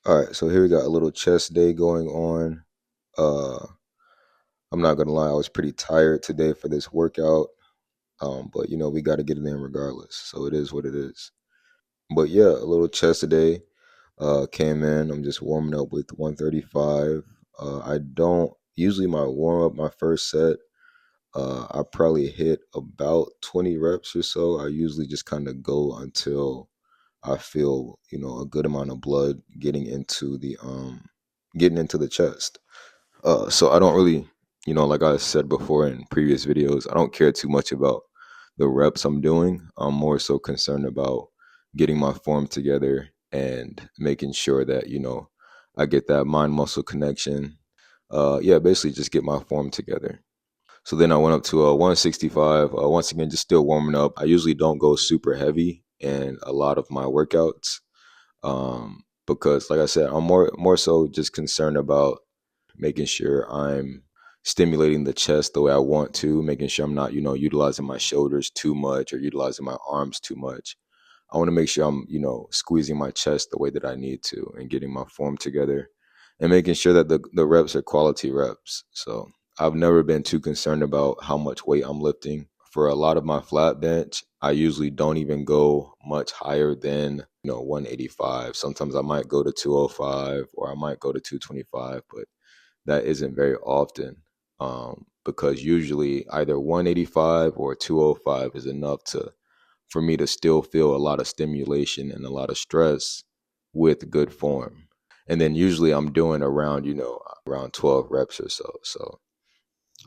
All right, so here we got a little chest day going on. Uh, I'm not gonna lie, I was pretty tired today for this workout. But we got to get it in regardless. So it is what it is. But yeah, a little chest today. Came in. I'm just warming up with 135. I don't usually my warm up my first set. I probably hit about 20 reps or so. I usually just kind of go until I feel a good amount of blood getting into the chest. So I don't really, like I said before in previous videos, I don't care too much about the reps I'm doing. I'm more so concerned about getting my form together and making sure that, I get that mind muscle connection. Yeah, basically just get my form together. So then I went up to 165. Once again, just still warming up. I usually don't go super heavy in a lot of my workouts because, like I said, I'm more so just concerned about making sure I'm stimulating the chest the way I want to, making sure I'm not, utilizing my shoulders too much or utilizing my arms too much. I want to make sure I'm, squeezing my chest the way that I need to and getting my form together and making sure that the reps are quality reps. So I've never been too concerned about how much weight I'm lifting. For a lot of my flat bench, I usually don't even go much higher than, 185. Sometimes I might go to 205 or I might go to 225, but that isn't very often because usually either 185 or 205 is enough to for me to still feel a lot of stimulation and a lot of stress with good form. And then usually I'm doing around, around 12 reps or so. So,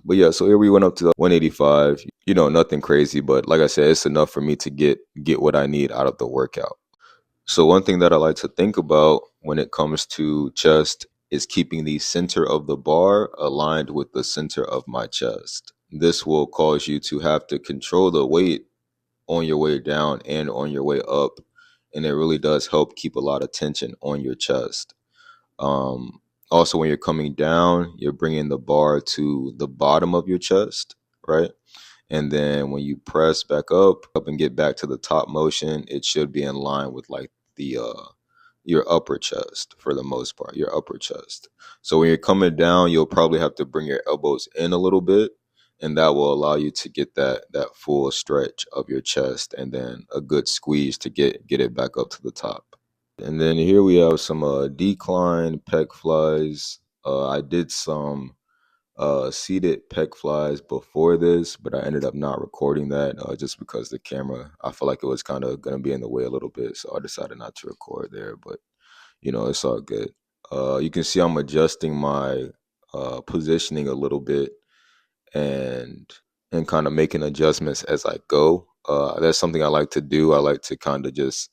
but yeah, so here we went up to the 185, nothing crazy, but like I said, it's enough for me to get what I need out of the workout. So one thing that I like to think about when it comes to chest is keeping the center of the bar aligned with the center of my chest. This will cause you to have to control the weight on your way down and on your way up. And it really does help keep a lot of tension on your chest. Also, when you're coming down, you're bringing the bar to the bottom of your chest, right? And then when you press back up and get back to the top motion, it should be in line with like the your upper chest for the most part, your upper chest. So when you're coming down, you'll probably have to bring your elbows in a little bit, and that will allow you to get that full stretch of your chest and then a good squeeze to get it back up to the top. And then here we have some decline pec flies. I did some seated pec flies before this, but I ended up not recording that just because the camera, I felt like it was kind of going to be in the way a little bit. So I decided not to record there, but it's all good. You can see I'm adjusting my positioning a little bit and kind of making adjustments as I go. That's something I like to do. I like to kind of just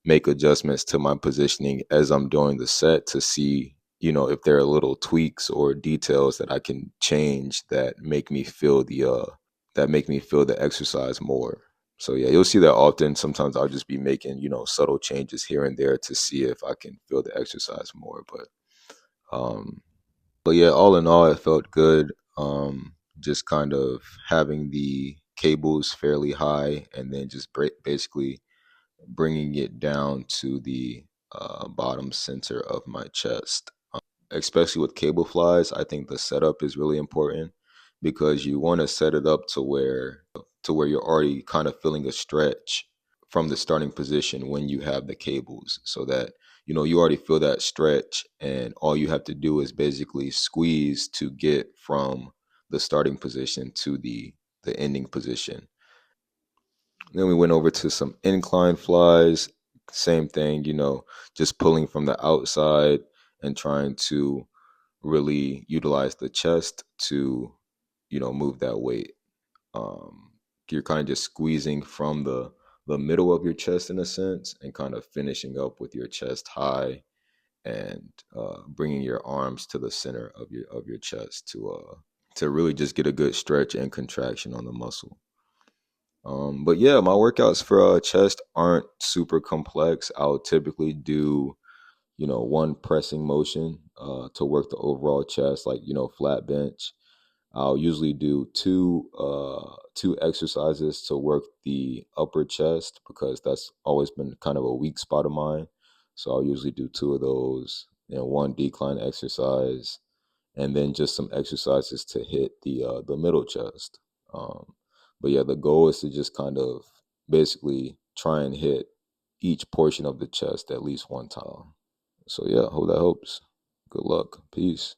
make adjustments to my positioning as I'm doing the set to see, if there are little tweaks or details that I can change that make me feel the exercise more. So yeah, you'll see that often. Sometimes I'll just be making, subtle changes here and there to see if I can feel the exercise more. Um but yeah, all in all, it felt good. Just kind of having the cables fairly high and then just basically bringing it down to the bottom center of my chest. Especially with cable flies, I think the setup is really important because you want to set it up to where you're already kind of feeling a stretch from the starting position when you have the cables, so that you already feel that stretch, and all you have to do is basically squeeze to get from the starting position to the ending position. Then we went over to some incline flies. Same thing, just pulling from the outside and trying to really utilize the chest to, move that weight. Um, you're kind of just squeezing from the middle of your chest in a sense, and kind of finishing up with your chest high and bringing your arms to the center of your chest to really just get a good stretch and contraction on the muscle. But yeah, my workouts for chest aren't super complex. I'll typically do, one pressing motion to work the overall chest, like, flat bench. I'll usually do two exercises to work the upper chest because that's always been kind of a weak spot of mine. So I'll usually do 2 of those and 1 decline exercise, and then just some exercises to hit the middle chest. But yeah, the goal is to just kind of basically try and hit each portion of the chest at least one time. So yeah, hope that helps. Good luck. Peace.